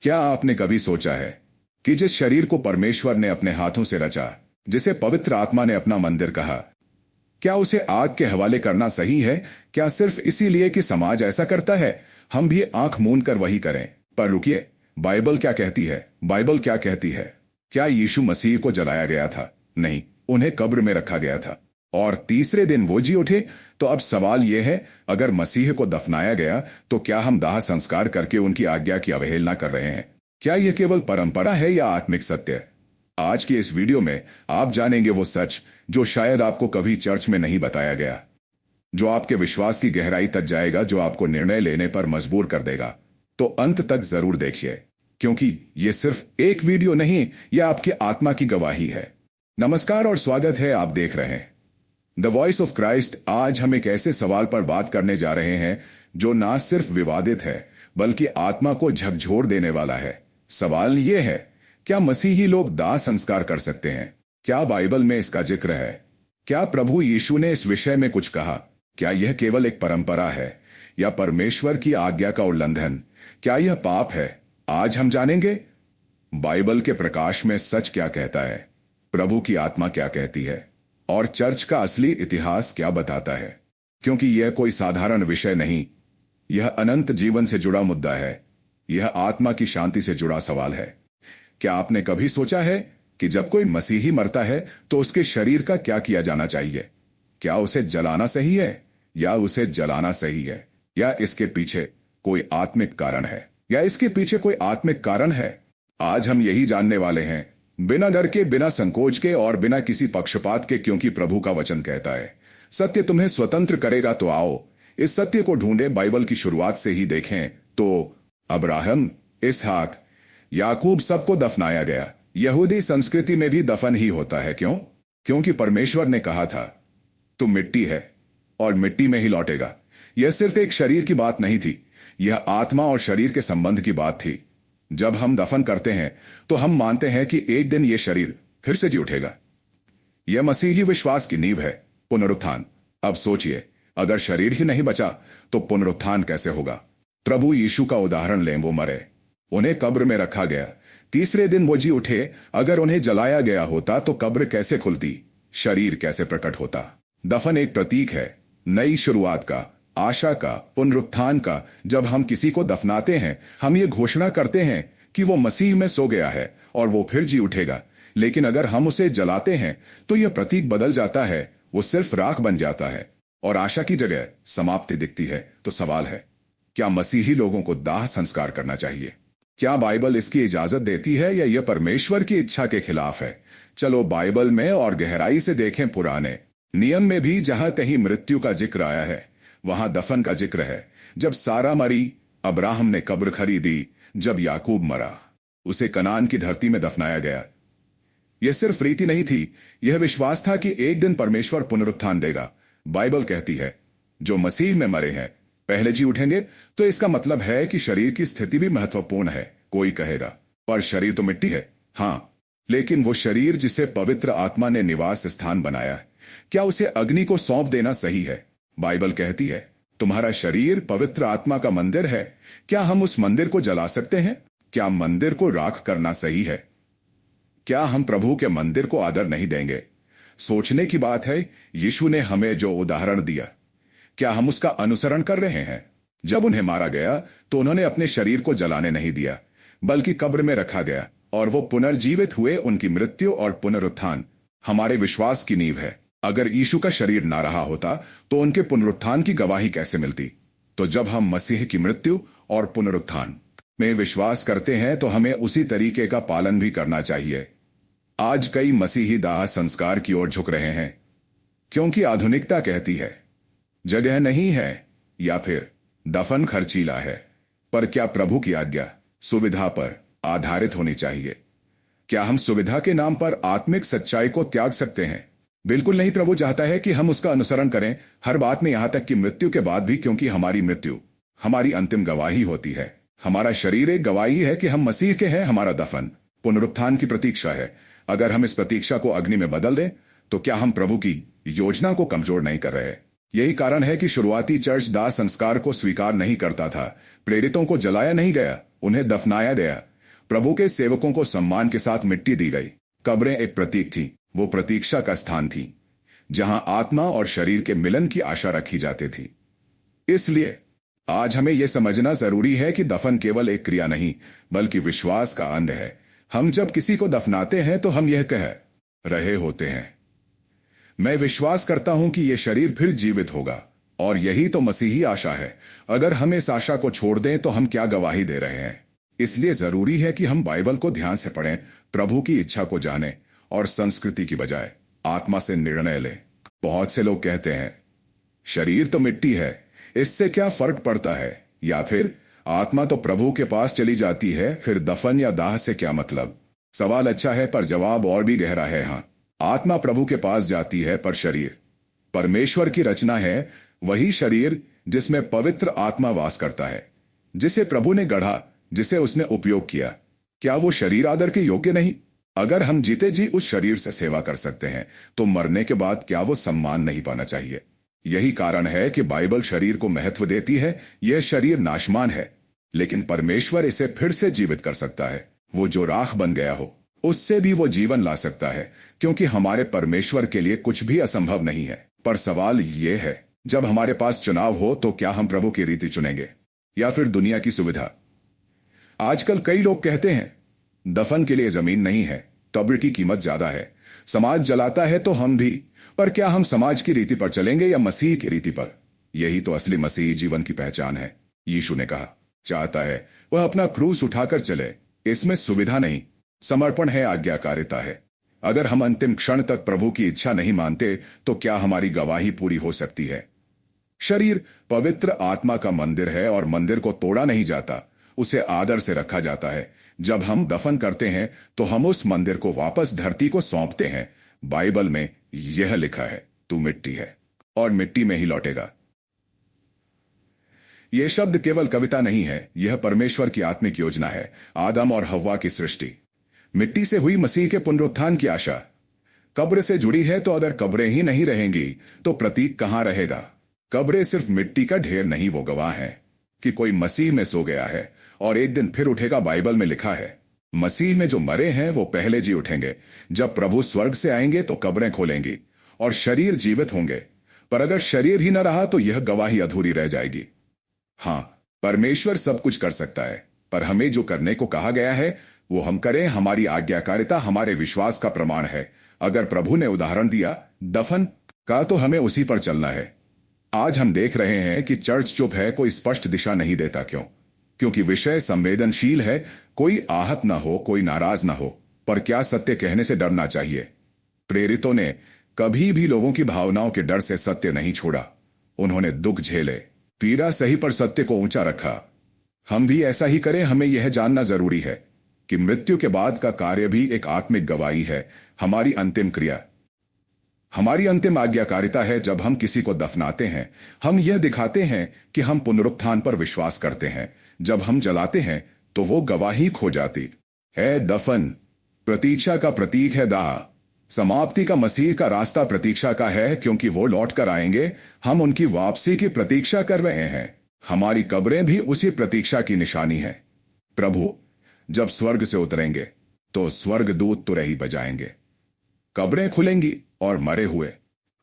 क्या आपने कभी सोचा है कि जिस शरीर को परमेश्वर ने अपने हाथों से रचा, जिसे पवित्र आत्मा ने अपना मंदिर कहा, क्या उसे आग के हवाले करना सही है? क्या सिर्फ इसीलिए कि समाज ऐसा करता है, हम भी आंख मूंद कर वही करें? पर रुकिए, बाइबल क्या कहती है? बाइबल क्या कहती है? क्या यीशु मसीह को जलाया गया था? नहीं, उन्हें कब्र में रखा गया था और तीसरे दिन वो जी उठे। तो अब सवाल यह है, अगर मसीह को दफनाया गया तो क्या हम दाह संस्कार करके उनकी आज्ञा की अवहेलना कर रहे हैं? क्या यह केवल परंपरा है या आत्मिक सत्य? आज की इस वीडियो में आप जानेंगे वो सच जो शायद आपको कभी चर्च में नहीं बताया गया, जो आपके विश्वास की गहराई तक जाएगा, जो आपको निर्णय लेने पर मजबूर कर देगा। तो अंत तक जरूर देखिए, क्योंकि ये सिर्फ एक वीडियो नहीं, यह आपकी आत्मा की गवाही है। नमस्कार और स्वागत है, आप देख रहे हैं द वॉइस ऑफ क्राइस्ट। आज हम एक ऐसे सवाल पर बात करने जा रहे हैं जो ना सिर्फ विवादित है बल्कि आत्मा को झकझोर देने वाला है। सवाल यह है, क्या मसीही लोग दाह संस्कार कर सकते हैं? क्या बाइबल में इसका जिक्र है? क्या प्रभु यीशु ने इस विषय में कुछ कहा? क्या यह केवल एक परंपरा है या परमेश्वर की आज्ञा का उल्लंघन? क्या यह पाप है? आज हम जानेंगे बाइबल के प्रकाश में सच क्या कहता है, प्रभु की आत्मा क्या कहती है और चर्च का असली इतिहास क्या बताता है। क्योंकि यह कोई साधारण विषय नहीं, यह अनंत जीवन से जुड़ा मुद्दा है। यह आत्मा की शांति से जुड़ा सवाल है। क्या आपने कभी सोचा है कि जब कोई मसीही मरता है तो उसके शरीर का क्या किया जाना चाहिए? क्या उसे जलाना सही है या उसे जलाना सही है, या इसके पीछे कोई आत्मिक कारण है, या इसके पीछे कोई आत्मिक कारण है? आज हम यही जानने वाले हैं, बिना डर के, बिना संकोच के और बिना किसी पक्षपात के, क्योंकि प्रभु का वचन कहता है सत्य तुम्हें स्वतंत्र करेगा। तो आओ इस सत्य को ढूंढे। बाइबल की शुरुआत से ही देखें तो अब्राहम, इसहाक, याकूब सबको दफनाया गया। यहूदी संस्कृति में भी दफन ही होता है। क्यों? क्योंकि परमेश्वर ने कहा था तू मिट्टी है और मिट्टी में ही लौटेगा। यह सिर्फ एक शरीर की बात नहीं थी, यह आत्मा और शरीर के संबंध की बात थी। जब हम दफन करते हैं तो हम मानते हैं कि एक दिन यह शरीर फिर से जी उठेगा। यह मसीही विश्वास की नींव है, पुनरुत्थान। अब सोचिए, अगर शरीर ही नहीं बचा तो पुनरुत्थान कैसे होगा? प्रभु यीशु का उदाहरण लें, वो मरे, उन्हें कब्र में रखा गया, तीसरे दिन वो जी उठे। अगर उन्हें जलाया गया होता तो कब्र कैसे खुलती, शरीर कैसे प्रकट होता? दफन एक प्रतीक है नई शुरुआत का, आशा का, पुनरुत्थान का। जब हम किसी को दफनाते हैं हम ये घोषणा करते हैं कि वो मसीह में सो गया है और वो फिर जी उठेगा। लेकिन अगर हम उसे जलाते हैं तो यह प्रतीक बदल जाता है, वो सिर्फ राख बन जाता है और आशा की जगह समाप्ति दिखती है। तो सवाल है, क्या मसीही लोगों को दाह संस्कार करना चाहिए? क्या बाइबल इसकी इजाजत देती है या यह परमेश्वर की इच्छा के खिलाफ है? चलो बाइबल में और गहराई से देखें। पुराने नियम में भी जहां कहीं मृत्यु का जिक्र आया है वहां दफन का जिक्र है। जब सारा मरी, अब्राहम ने कब्र खरीदी। जब याकूब मरा, उसे कनान की धरती में दफनाया गया। यह सिर्फ रीति नहीं थी, यह विश्वास था कि एक दिन परमेश्वर पुनरुत्थान देगा। बाइबल कहती है जो मसीह में मरे हैं पहले जी उठेंगे। तो इसका मतलब है कि शरीर की स्थिति भी महत्वपूर्ण है। कोई कहेगा पर शरीर तो मिट्टी है। हां, लेकिन वो शरीर जिसे पवित्र आत्मा ने निवास स्थान बनाया है, क्या उसे अग्नि को सौंप देना सही है? बाइबल कहती है तुम्हारा शरीर पवित्र आत्मा का मंदिर है। क्या हम उस मंदिर को जला सकते हैं? क्या मंदिर को राख करना सही है? क्या हम प्रभु के मंदिर को आदर नहीं देंगे? सोचने की बात है, यीशु ने हमें जो उदाहरण दिया, क्या हम उसका अनुसरण कर रहे हैं? जब उन्हें मारा गया तो उन्होंने अपने शरीर को जलाने नहीं दिया, बल्कि कब्र में रखा गया और वो पुनर्जीवित हुए। उनकी मृत्यु और पुनरुत्थान हमारे विश्वास की नींव है। अगर यीशु का शरीर ना रहा होता तो उनके पुनरुत्थान की गवाही कैसे मिलती? तो जब हम मसीह की मृत्यु और पुनरुत्थान में विश्वास करते हैं तो हमें उसी तरीके का पालन भी करना चाहिए। आज कई मसीही दाह संस्कार की ओर झुक रहे हैं क्योंकि आधुनिकता कहती है जगह नहीं है या फिर दफन खर्चीला है। पर क्या प्रभु की आज्ञा सुविधा पर आधारित होनी चाहिए? क्या हम सुविधा के नाम पर आत्मिक सच्चाई को त्याग सकते हैं? बिल्कुल नहीं। प्रभु चाहता है कि हम उसका अनुसरण करें हर बात में, यहां तक कि मृत्यु के बाद भी, क्योंकि हमारी मृत्यु हमारी अंतिम गवाही होती है। हमारा शरीर एक गवाही है कि हम मसीह के हैं। हमारा दफन पुनरुत्थान की प्रतीक्षा है। अगर हम इस प्रतीक्षा को अग्नि में बदल दें तो क्या हम प्रभु की योजना को कमजोर नहीं कर रहे? यही कारण है कि शुरुआती चर्च दाह संस्कार को स्वीकार नहीं करता था। प्रेरितों को जलाया नहीं गया, उन्हें दफनाया गया। प्रभु के सेवकों को सम्मान के साथ मिट्टी दी गई। कब्रें एक प्रतीक थी, वो प्रतीक्षा का स्थान थी जहां आत्मा और शरीर के मिलन की आशा रखी जाती थी। इसलिए आज हमें यह समझना जरूरी है कि दफन केवल एक क्रिया नहीं बल्कि विश्वास का अंग है। हम जब किसी को दफनाते हैं तो हम यह कह रहे होते हैं, मैं विश्वास करता हूं कि यह शरीर फिर जीवित होगा। और यही तो मसीही आशा है। अगर हम इस आशा को छोड़ दें तो हम क्या गवाही दे रहे हैं। इसलिए जरूरी है कि हम बाइबल को ध्यान से पढ़ें, प्रभु की इच्छा को जानें और संस्कृति की बजाय आत्मा से निर्णय लें। बहुत से लोग कहते हैं, शरीर तो मिट्टी है, इससे क्या फर्क पड़ता है, या फिर आत्मा तो प्रभु के पास चली जाती है, फिर दफन या दाह से क्या मतलब। सवाल अच्छा है पर जवाब और भी गहरा है। हाँ, आत्मा प्रभु के पास जाती है, पर शरीर परमेश्वर की रचना है। वही शरीर जिसमें पवित्र आत्मा वास करता है, जिसे प्रभु ने गढ़ा, जिसे उसने उपयोग किया, क्या वो शरीर आदर के योग्य नहीं? अगर हम जीते जी उस शरीर से सेवा कर सकते हैं तो मरने के बाद क्या वो सम्मान नहीं पाना चाहिए? यही कारण है कि बाइबल शरीर को महत्व देती है। यह शरीर नाशवान है, लेकिन परमेश्वर इसे फिर से जीवित कर सकता है। वो जो राख बन गया हो उससे भी वो जीवन ला सकता है, क्योंकि हमारे परमेश्वर के लिए कुछ भी असंभव नहीं है। पर सवाल यह है, जब हमारे पास चुनाव हो तो क्या हम प्रभु की रीति चुनेंगे या फिर दुनिया की सुविधा? आजकल कई लोग कहते हैं, दफन के लिए जमीन नहीं है, कब्र की कीमत ज्यादा है, समाज जलाता है तो हम भी। पर क्या हम समाज की रीति पर चलेंगे या मसीह की रीति पर? यही तो असली मसीही जीवन की पहचान है। यीशु ने कहा, चाहता है वह अपना क्रूस उठाकर चले। इसमें सुविधा नहीं, समर्पण है, आज्ञाकारिता है। अगर हम अंतिम क्षण तक प्रभु की इच्छा नहीं मानते तो क्या हमारी गवाही पूरी हो सकती है? शरीर पवित्र आत्मा का मंदिर है और मंदिर को तोड़ा नहीं जाता, उसे आदर से रखा जाता है। जब हम दफन करते हैं तो हम उस मंदिर को वापस धरती को सौंपते हैं। बाइबल में यह लिखा है, तू मिट्टी है और मिट्टी में ही लौटेगा। यह शब्द केवल कविता नहीं है, यह परमेश्वर की आत्मिक योजना है। आदम और हव्वा की सृष्टि, मिट्टी से हुई मसीह के पुनरुत्थान की आशा, कब्र से जुड़ी है। तो अगर कब्रें ही नहीं रहेंगी तो प्रतीक कहां रहेगा? कब्रें सिर्फ मिट्टी का ढेर नहीं, वो गवाह है कि कोई मसीह में सो गया है और एक दिन फिर उठेगा। बाइबल में लिखा है, मसीह में जो मरे हैं वो पहले जी उठेंगे। जब प्रभु स्वर्ग से आएंगे तो कब्रें खोलेंगी और शरीर जीवित होंगे। पर अगर शरीर ही न रहा तो यह गवाही अधूरी रह जाएगी। हाँ, परमेश्वर सब कुछ कर सकता है, पर हमें जो करने को कहा गया है वो हम करें। हमारी आज्ञाकारिता हमारे विश्वास का प्रमाण है। अगर प्रभु ने उदाहरण दिया दफन का तो हमें उसी पर चलना है। आज हम देख रहे हैं कि चर्च चुप है, कोई स्पष्ट दिशा नहीं देता। क्यों? क्योंकि विषय संवेदनशील है। कोई आहत ना हो, कोई नाराज ना हो, पर क्या सत्य कहने से डरना चाहिए? प्रेरितों ने कभी भी लोगों की भावनाओं के डर से सत्य नहीं छोड़ा। उन्होंने दुख झेले, पीड़ा सही, पर सत्य को ऊंचा रखा। हम भी ऐसा ही करें। हमें यह जानना जरूरी है कि मृत्यु के बाद का कार्य भी एक आत्मिक गवाही है। हमारी अंतिम क्रिया, हमारी अंतिम आज्ञाकारिता है। जब हम किसी को दफनाते हैं हम यह दिखाते हैं कि हम पुनरुत्थान पर विश्वास करते हैं। जब हम जलाते हैं तो वो गवाही खो जाती है। दफन प्रतीक्षा का प्रतीक है, दाह समाप्ति का। मसीह का रास्ता प्रतीक्षा का है, क्योंकि वो लौट कर आएंगे। हम उनकी वापसी की प्रतीक्षा कर रहे हैं। हमारी कब्रें भी उसी प्रतीक्षा की निशानी है। प्रभु जब स्वर्ग से उतरेंगे तो स्वर्गदूत तुरही बजाएंगे, कब्रें खुलेंगी और मरे हुए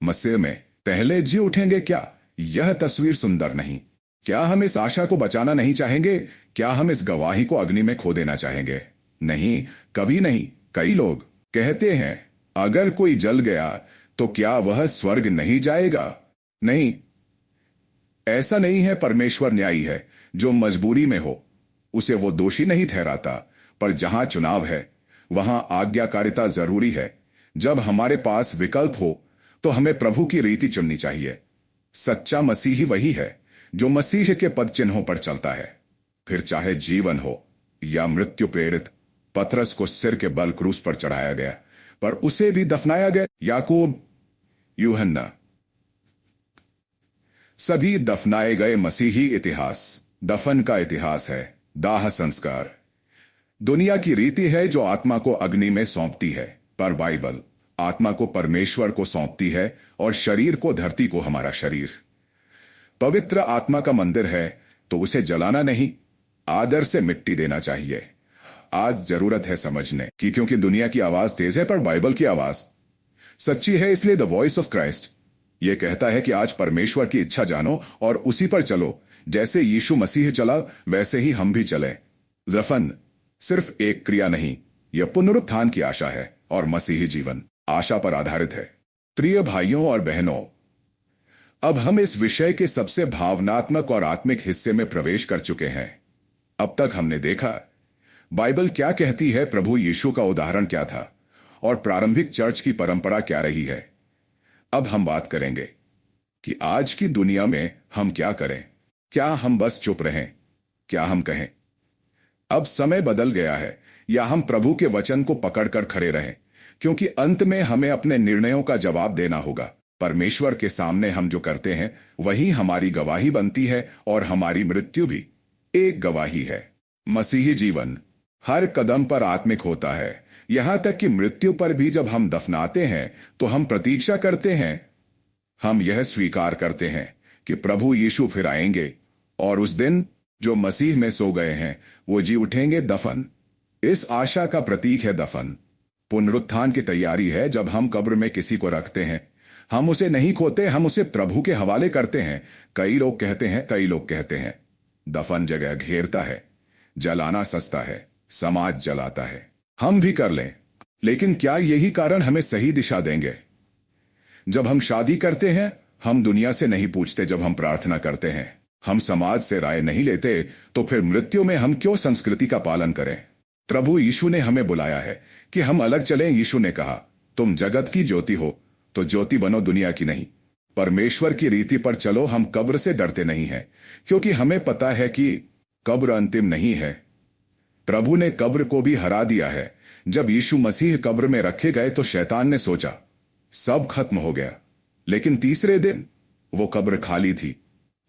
मसीह में पहले जी उठेंगे। क्या यह तस्वीर सुंदर नहीं? क्या हम इस आशा को बचाना नहीं चाहेंगे? क्या हम इस गवाही को अग्नि में खो देना चाहेंगे? नहीं, कभी नहीं। कई लोग कहते हैं, अगर कोई जल गया तो क्या वह स्वर्ग नहीं जाएगा? नहीं, ऐसा नहीं है। परमेश्वर न्यायी है। जो मजबूरी में हो उसे वो दोषी नहीं ठहराता, पर जहां चुनाव है वहां आज्ञाकारिता जरूरी है। जब हमारे पास विकल्प हो तो हमें प्रभु की रीति चुननी चाहिए। सच्चा मसीही वही है जो मसीह के पद चिन्हों पर चलता है, फिर चाहे जीवन हो या मृत्यु। प्रेरित पतरस को सिर के बल क्रूस पर चढ़ाया गया, पर उसे भी दफनाया गया। याकूब, यूहन्ना, सभी दफनाए गए। मसीही इतिहास दफन का इतिहास है। दाह संस्कार दुनिया की रीति है जो आत्मा को अग्नि में सौंपती है, पर बाइबल आत्मा को परमेश्वर को सौंपती है और शरीर को धरती को हमारा शरीर। पवित्र आत्मा का मंदिर है तो उसे जलाना नहीं, आदर से मिट्टी देना चाहिए। आज जरूरत है समझने की, क्योंकि दुनिया की आवाज तेज है पर बाइबल की आवाज सच्ची है। इसलिए द वॉइस ऑफ क्राइस्ट यह कहता है कि आज परमेश्वर की इच्छा जानो और उसी पर चलो। जैसे यीशु मसीह चला वैसे ही हम भी चलें। दफन सिर्फ एक क्रिया नहीं, यह पुनरुत्थान की आशा है और मसीही जीवन आशा पर आधारित है। प्रिय भाइयों और बहनों, अब हम इस विषय के सबसे भावनात्मक और आत्मिक हिस्से में प्रवेश कर चुके हैं। अब तक हमने देखा बाइबल क्या कहती है, प्रभु यीशु का उदाहरण क्या था और प्रारंभिक चर्च की परंपरा क्या रही है। अब हम बात करेंगे कि आज की दुनिया में हम क्या करें। क्या हम बस चुप रहें? क्या हम कहें अब समय बदल गया है, या हम प्रभु के वचन को पकड़कर खड़े रहें? क्योंकि अंत में हमें अपने निर्णयों का जवाब देना होगा। परमेश्वर के सामने हम जो करते हैं वही हमारी गवाही बनती है और हमारी मृत्यु भी एक गवाही है। मसीही जीवन हर कदम पर आत्मिक होता है, यहां तक कि मृत्यु पर भी। जब हम दफनाते हैं तो हम प्रतीक्षा करते हैं, हम यह स्वीकार करते हैं कि प्रभु यीशु फिर आएंगे और उस दिन जो मसीह में सो गए हैं वो जी उठेंगे। दफन इस आशा का प्रतीक है। दफन पुनरुत्थान की तैयारी है। जब हम कब्र में किसी को रखते हैं हम उसे नहीं खोते, हम उसे प्रभु के हवाले करते हैं। कई लोग कहते हैं दफन जगह घेरता है, जलाना सस्ता है, समाज जलाता है। हम भी कर लें, लेकिन क्या यही कारण हमें सही दिशा देंगे? जब हम शादी करते हैं हम दुनिया से नहीं पूछते। जब हम प्रार्थना करते हैं हम समाज से राय नहीं लेते। तो फिर मृत्यु में हम क्यों संस्कृति का पालन करें? प्रभु यीशु ने हमें बुलाया है कि हम अलग चलें। यीशु ने कहा, तुम जगत की ज्योति हो तो ज्योति बनो, दुनिया की नहीं। परमेश्वर की रीति पर चलो। हम कब्र से डरते नहीं हैं, क्योंकि हमें पता है कि कब्र अंतिम नहीं है। प्रभु ने कब्र को भी हरा दिया है। जब यीशु मसीह कब्र में रखे गए तो शैतान ने सोचा सब खत्म हो गया, लेकिन तीसरे दिन वो कब्र खाली थी।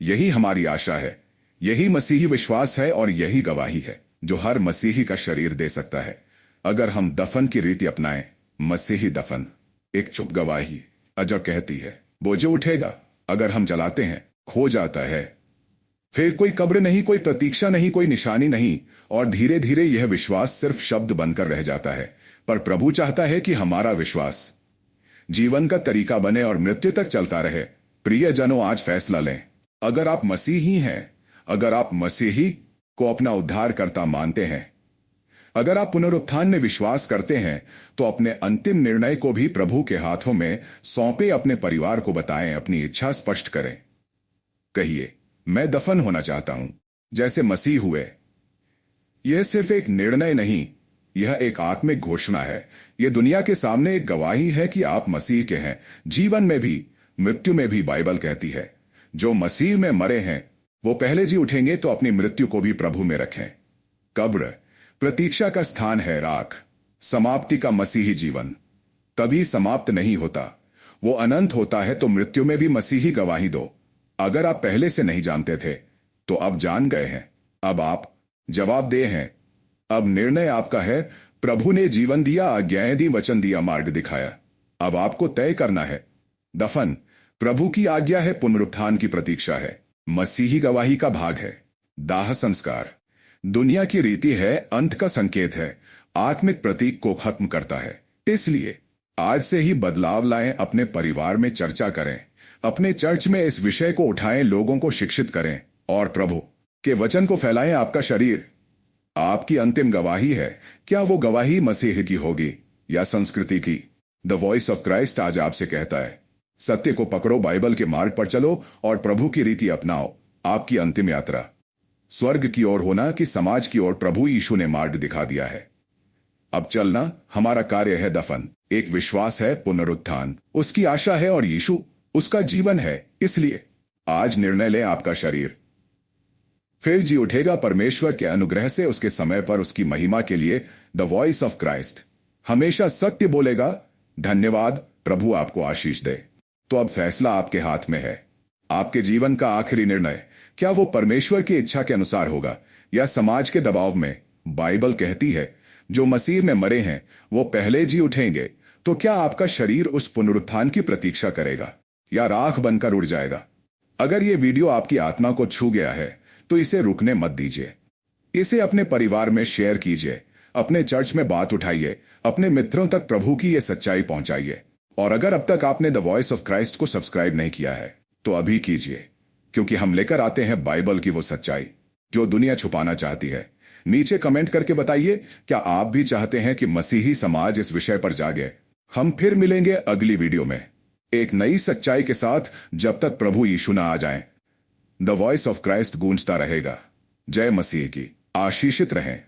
यही हमारी आशा है, यही मसीही विश्वास है और यही गवाही है जो हर मसीही का शरीर दे सकता है। अगर हम दफन की रीति अपनाएं, मसीही दफन एक चुप गवाही अजर कहती है वो जो उठेगा। अगर हम जलाते हैं खो जाता है। फिर कोई कब्र नहीं, कोई प्रतीक्षा नहीं, कोई निशानी नहीं, और धीरे धीरे यह विश्वास सिर्फ शब्द बनकर रह जाता है। पर प्रभु चाहता है कि हमारा विश्वास जीवन का तरीका बने और मृत्यु तक चलता रहे। प्रियजनों, आज फैसला लें। अगर आप मसीही हैं, अगर आप मसीही को अपना उद्धारकर्ता मानते हैं, अगर आप पुनरुत्थान में विश्वास करते हैं, तो अपने अंतिम निर्णय को भी प्रभु के हाथों में सौंपे। अपने परिवार को बताएं, अपनी इच्छा स्पष्ट करें। कहिए, मैं दफन होना चाहता हूं जैसे मसीह हुए। यह सिर्फ एक निर्णय नहीं, यह एक आत्मिक घोषणा है। यह दुनिया के सामने एक गवाही है कि आप मसीह के हैं। जीवन में भी मृत्यु में भी बाइबल कहती है जो मसीह में मरे हैं वो पहले जी उठेंगे। तो अपनी मृत्यु को भी प्रभु में रखें। कब्र प्रतीक्षा का स्थान है, राख समाप्ति का मसीही जीवन कभी समाप्त नहीं होता, वो अनंत होता है। तो मृत्यु में भी मसीही गवाही दो। अगर आप पहले से नहीं जानते थे तो अब जान गए हैं। अब आप जवाबदेह हैं। अब निर्णय आपका है। प्रभु ने जीवन दिया, आज्ञाएं दी, वचन दिया, मार्ग दिखाया। अब आपको तय करना है। दफन प्रभु की आज्ञा है, पुनरुत्थान की प्रतीक्षा है, मसीही गवाही का भाग है। दाह संस्कार दुनिया की रीति है, अंत का संकेत है, आत्मिक प्रतीक को खत्म करता है। इसलिए आज से ही बदलाव लाएं। अपने परिवार में चर्चा करें, अपने चर्च में इस विषय को उठाएं, लोगों को शिक्षित करें और प्रभु के वचन को फैलाएं। आपका शरीर आपकी अंतिम गवाही है। क्या वो गवाही मसीह की होगी या संस्कृति की? द वॉइस ऑफ क्राइस्ट आज आपसे कहता है, सत्य को पकड़ो, बाइबल के मार्ग पर चलो और प्रभु की रीति अपनाओ। आपकी अंतिम यात्रा स्वर्ग की ओर होना कि समाज की ओर, प्रभु यीशु ने मार्ग दिखा दिया है। अब चलना हमारा कार्य है। दफन एक विश्वास है, पुनरुत्थान उसकी आशा है और यीशु उसका जीवन है। इसलिए आज निर्णय लें, आपका शरीर फिर जी उठेगा परमेश्वर के अनुग्रह से, उसके समय पर, उसकी महिमा के लिए। द वॉइस ऑफ क्राइस्ट हमेशा सत्य बोलेगा। धन्यवाद। प्रभु आपको आशीष दे। तो अब फैसला आपके हाथ में है। आपके जीवन का आखिरी निर्णय क्या वो परमेश्वर की इच्छा के अनुसार होगा या समाज के दबाव में? बाइबल कहती है जो मसीह में मरे हैं वो पहले जी उठेंगे। तो क्या आपका शरीर उस पुनरुत्थान की प्रतीक्षा करेगा या राख बनकर उड़ जाएगा? अगर ये वीडियो आपकी आत्मा को छू गया है तो इसे रुकने मत दीजिए। इसे अपने परिवार में शेयर कीजिए, अपने चर्च में बात उठाइए, अपने मित्रों तक प्रभु की ये सच्चाई पहुंचाइए। और अगर अब तक आपने द वॉइस ऑफ क्राइस्ट को सब्सक्राइब नहीं किया है तो अभी कीजिए, क्योंकि हम लेकर आते हैं बाइबल की वो सच्चाई जो दुनिया छुपाना चाहती है। नीचे कमेंट करके बताइए, क्या आप भी चाहते हैं कि मसीही समाज इस विषय पर जागे? हम फिर मिलेंगे अगली वीडियो में एक नई सच्चाई के साथ। जब तक प्रभु यीशु ना आ जाएं, द वॉइस ऑफ क्राइस्ट गूंजता रहेगा। जय मसीह की। आशीषित रहें।